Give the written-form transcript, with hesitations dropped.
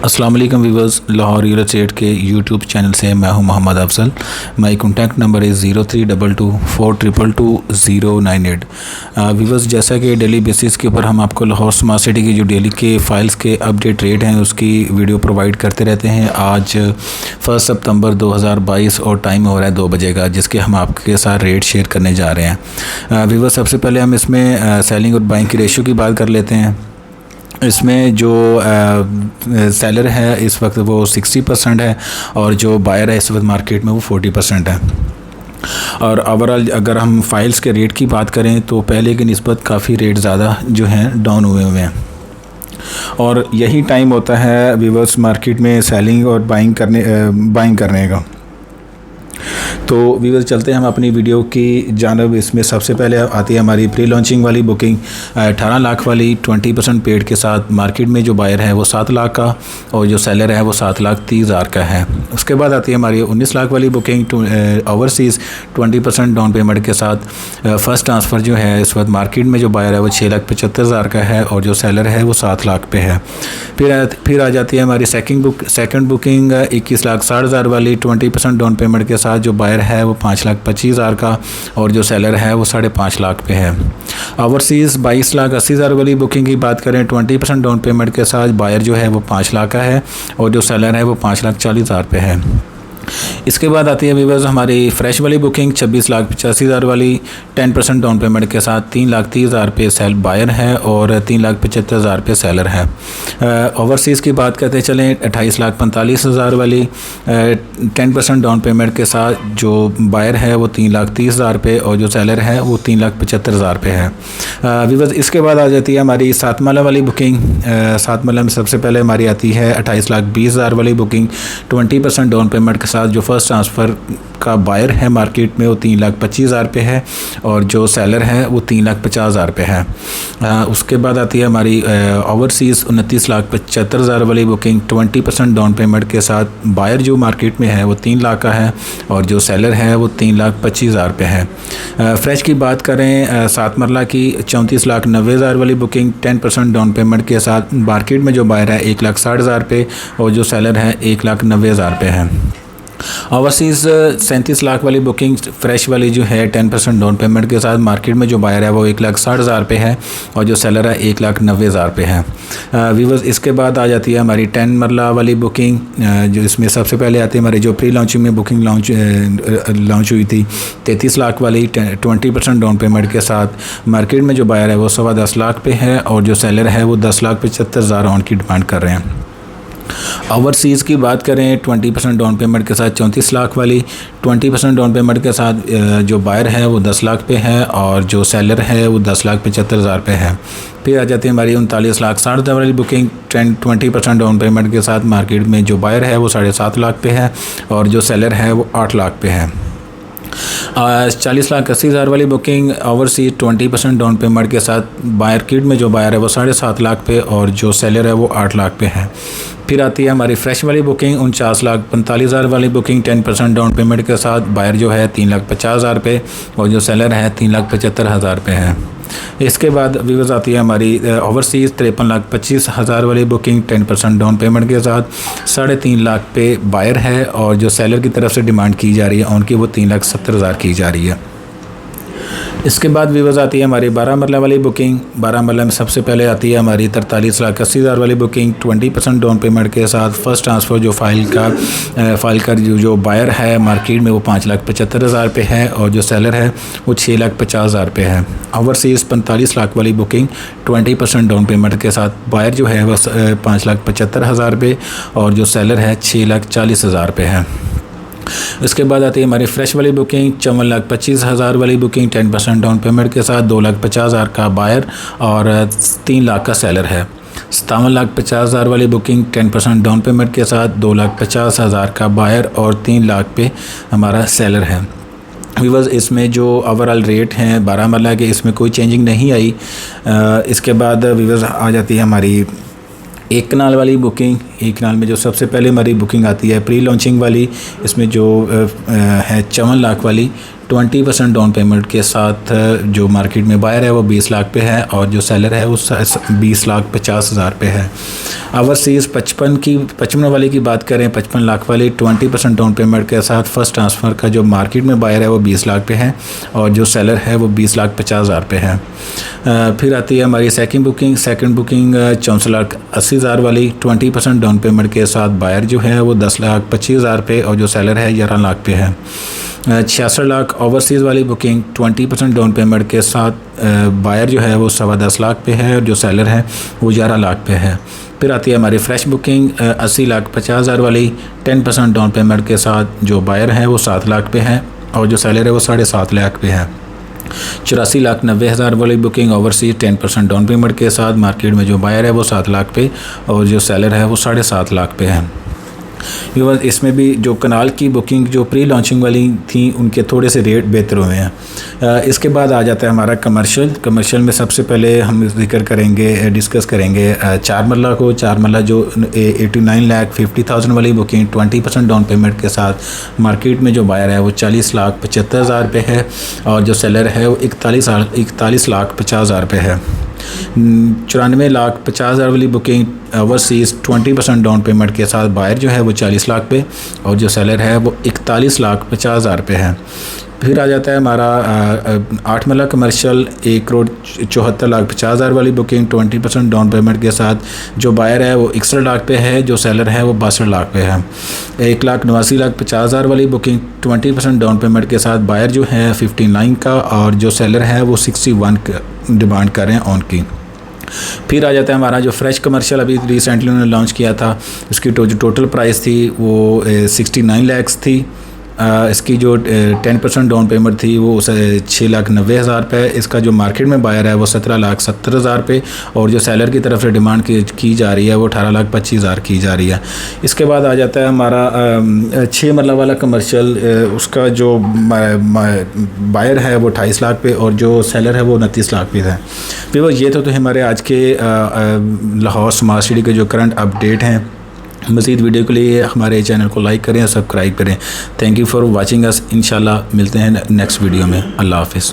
अस्सलाम वालेकुम viewers, Lahore real estate के यूट्यूब चैनल से मैं हूं Mohammad Afzal. My contact number is 0322422098। Viewers, जैसा कि डेली बेसिस के ऊपर हम आपको लाहौर स्मार्ट सिटी की जो डेली के फ़ाइल्स के अपडेट रेट हैं उसकी वीडियो प्रोवाइड करते रहते हैं। आज 1 सितंबर 2022 और टाइम हो रहा है 2 बजे का, जिसके हम आपके साथ रेट शेयर करने जा रहे हैं। व्यूअर्स, सबसे पहले हम इसमें सेलिंग और बाइंग की रेशियो की बात कर लेते हैं। इसमें जो सेलर है इस वक्त वो 60% है और जो बायर है इस वक्त मार्केट में वो 40% है। और ओवरऑल अगर हम फाइल्स के रेट की बात करें तो पहले की निस्बत काफ़ी रेट ज़्यादा जो हैं डाउन हुए हैं और यही टाइम होता है व्यूअर्स मार्केट में सेलिंग और बाइंग करने का। तो व्यूअर्स, चलते हैं हम अपनी वीडियो की जानब। इसमें सबसे पहले आती है हमारी प्री लॉन्चिंग वाली बुकिंग 18 लाख वाली 20% पेड के साथ। मार्केट में जो बायर है वो 7 लाख का और जो सेलर है वो 7,30,000 का है। उसके बाद आती है हमारी 19 लाख वाली बुकिंग ओवरसीज़ 20% डाउन पेमेंट के साथ। फ़र्स्ट ट्रांसफ़र जो है इस वक्त मार्केट में जो बायर है वो 6,75,000 का है और जो सेलर है वो 7 लाख पे है। फिर आ जाती है हमारी सेकंड बुकिंग 21,60,000 वाली 20% डाउन पेमेंट के साथ। जो बायर है वो 5,25,000 का और जो सेलर है वो 5.5 लाख पे है। ओवरसीज़ 22,80,000 वाली बुकिंग की बात करें 20% डाउन पेमेंट के साथ। बायर जो है वो 5 लाख का है और जो सेलर है वो 5,40,000 पे है। इसके बाद आती है व्यूअर्स हमारी फ्रेश वाली बुकिंग 26,85,000 वाली 10% डाउन पेमेंट के साथ। 3,30,000 पे सेल बायर है और 3,75,000 पे सेलर है। ओवरसीज़ की बात करते चलें 28,45,000 वाली 10% डाउन पेमेंट के साथ। जो बायर है वो 3,30,000 पे और जो सेलर है वो 3,75,000 पे है। व्यूअर्स, इसके बाद आ जाती है हमारी 7 माला वाली बुकिंग। 7 माला में सबसे पहले हमारी आती है 28,20,000 वाली बुकिंग 20% डाउन पेमेंट के साथ। जो फर्स्ट ट्रांसफ़र का बायर है मार्केट में वो 3,25,000 पे है और जो सेलर है वो 3,50,000 पे है। उसके बाद आती है हमारी ओवरसीज़ 29,75,000 वाली बुकिंग 20% डाउन पेमेंट के साथ। बायर जो मार्केट में है वो 3 लाख का है और जो सेलर है वो 3,25,000 पे है। फ्रेश की बात करें 7 मरला की 34,90,000 वाली बुकिंग 10% डाउन पेमेंट के साथ। मार्केट में जो बायर है 1,60,000 पे और जो सेलर है 1,90,000 पे है। ओवरसीज़ 37 लाख वाली बुकिंग फ्रेश वाली जो है 10% डाउन पेमेंट के साथ। मार्केट में जो बायर है वो 1,60,000 पे है और जो सेलर है 1,90,000 पे है। व्यूअर्स, इसके बाद आ जाती है हमारी 10 मरला वाली बुकिंग जो इसमें सबसे पहले आती है हमारी जो प्री लॉन्चिंग में बुकिंग लॉन्च हुई थी 33 लाख वाली 20% डाउन पेमेंट के साथ। मार्केट में जो बायर है वो 10.25 लाख पे है और जो सेलर है वो 10,75,000 ऑन की डिमांड कर रहे हैं। ओवरसीज़ की बात करें 20% डाउन पेमेंट के साथ 34 लाख वाली 20% डाउन पेमेंट के साथ। जो बायर है वो 10 लाख पे है और जो सेलर है वो 10,75,000 पे है। फिर आ जाती है हमारी 39,60,000 वाली बुकिंग 20% डाउन पेमेंट के साथ। मार्केट में जो बायर है वो 7.5 लाख पे है और जो सेलर है वो 8 लाख पे है। 40,80,000 वाली बुकिंग ओवरसीज़ 20% डाउन पेमेंट के साथ। मार्केट में जो बायर है वो 7.5 लाख पे और जो सेलर है वो 8 लाख पे है। फिर आती है हमारी फ्रेश वाली बुकिंग 49,45,000 वाली बुकिंग 10% डाउन पेमेंट के साथ। बायर जो है 3,50,000 पे और जो सेलर है 3,75,000 पे है। इसके बाद व्यूअर्स आती है हमारी ओवरसीज़ 53,25,000 वाली बुकिंग 10% डाउन पेमेंट के साथ। 3.5 लाख पे बायर है और जो सेलर की तरफ से डिमांड की जा रही है उनकी वो 3,70,000 की जा रही है। इसके बाद व्यूअर्स आती है हमारी 12 मरला वाली बुकिंग। 12 मरला में सबसे पहले आती है हमारी 43,80,000 वाली बुकिंग 20% डाउन पेमेंट के साथ। फर्स्ट ट्रांसफ़र जो फाइल का जो बायर है मार्केट में वो 5,75,000 पे है और जो सेलर है वो 6,50,000 पे है। ओवरसीज़ 45 लाख वाली बुकिंग 20% डाउन पेमेंट के साथ। बायर जो है वो 5,75,000 पे और जो सेलर है 6,40,000 पे है। इसके बाद आती है हमारी फ्रेश वाली बुकिंग 54,25,000 वाली बुकिंग 10% डाउन पेमेंट के साथ। 2,50,000 का बायर और 3 लाख का सेलर है। 57,50,000 वाली बुकिंग 10% डाउन पेमेंट के साथ। 2,50,000 का बायर और 3 लाख पे हमारा सेलर है। व्यूअर्स, इसमें जो ओवरऑल रेट हैं 12 मरला के इसमें कोई चेंजिंग नहीं आई। इसके बाद व्यूअर्स आ जाती है हमारी 1 कनाल वाली बुकिंग एक कनाल में जो सबसे पहले हमारी बुकिंग आती है प्री लॉन्चिंग वाली, इसमें जो है 54 लाख वाली 20% डाउन पेमेंट के साथ जो मार्केट में बायर है वो 20 लाख पे है और जो सेलर है वो 20,50,000 पे है। ओवरसीज़ 55 वाले की बात करें, 55 लाख वाली 20% डाउन पेमेंट के साथ फर्स्ट ट्रांसफ़र का जो मार्केट में बायर है वो 20 लाख पे है और जो सेलर है वो 20,50,000 पे है। फिर आती है हमारी सेकंड बुकिंग 64,80,000 वाली 20% डाउन पेमेंट के साथ बायर जो है वो 10,25,000 पे और जो सेलर है 11 लाख पे है। 66 लाख ओवरसीज़ वाली बुकिंग 20% डाउन पेमेंट के साथ बायर जो है वो 10.25 लाख पे है और जो सेलर है वो 11 लाख पे है। फिर आती है हमारी फ्रेश बुकिंग 80,50,000 वाली 10% डाउन पेमेंट के साथ जो बायर है वो 7 लाख पे है और जो सेलर है वो 7.5 लाख पे है। 84,90,000 वाली बुकिंग ओवरसीज 10% डाउन पेमेंट के साथ मार्केट में जो बायर है वो 7 लाख पे और जो सेलर है वो 7.5 लाख पे है। इसमें भी जो कनाल की बुकिंग जो प्री लॉन्चिंग वाली थी उनके थोड़े से रेट बेहतर हुए हैं। इसके बाद आ जाता है हमारा कमर्शियल में सबसे पहले हम जिक्र करेंगे डिस्कस करेंगे 4 मरला को। 4 मरला जो 89,50,000 वाली बुकिंग 20% डाउन पेमेंट के साथ मार्केट में जो बायर है वो 40,75,000 पे है और जो सेलर है वो 41,50,000 पे है। 94,50,000 वाली बुकिंग ओवरसीज़ 20% डाउन पेमेंट के साथ बायर जो है वो 40 लाख पे और जो सेलर है वो 41,50,000 पे है। फिर आ जाता है हमारा 8 मरला कमर्शियल 1,74,50,000 वाली बुकिंग 20% डाउन पेमेंट के साथ जो बायर है वो 61 लाख पे है, जो सेलर है वो 62 लाख पे है। 1,89,50,000 वाली बुकिंग 20% डाउन पेमेंट के साथ बायर जो है 59 का और जो सेलर है वो 61 का डिमांड कर रहे हैं ऑन की। फिर आ जाता है हमारा जो फ्रेश कमर्शियल अभी रिसेंटली उन्होंने लॉन्च किया था, उसकी जो टोटल प्राइस थी वो 69 लैक्स थी। इसकी जो 10% डाउन पेमेंट थी वो 6,90,000 पे। इसका जो मार्केट में बायर है वो 17,70,000 पे और जो सेलर की तरफ से डिमांड की जा रही है वो 18,25,000 की जा रही है। इसके बाद आ जाता है हमारा 6 मरला वाला कमर्शियल, उसका जो बायर है वो 28 लाख पे और जो सेलर है वो 29 लाख पे है। फिर ये तो हमारे आज के लाहौर स्मार्ट सिटी के जो करंट अपडेट हैं। मज़ीद वीडियो के लिए हमारे चैनल को लाइक करें और सब्सक्राइब करें। Thank you for watching us. इंशाल्लाह मिलते हैं नेक्स्ट वीडियो में। अल्लाह हाफ़िज़।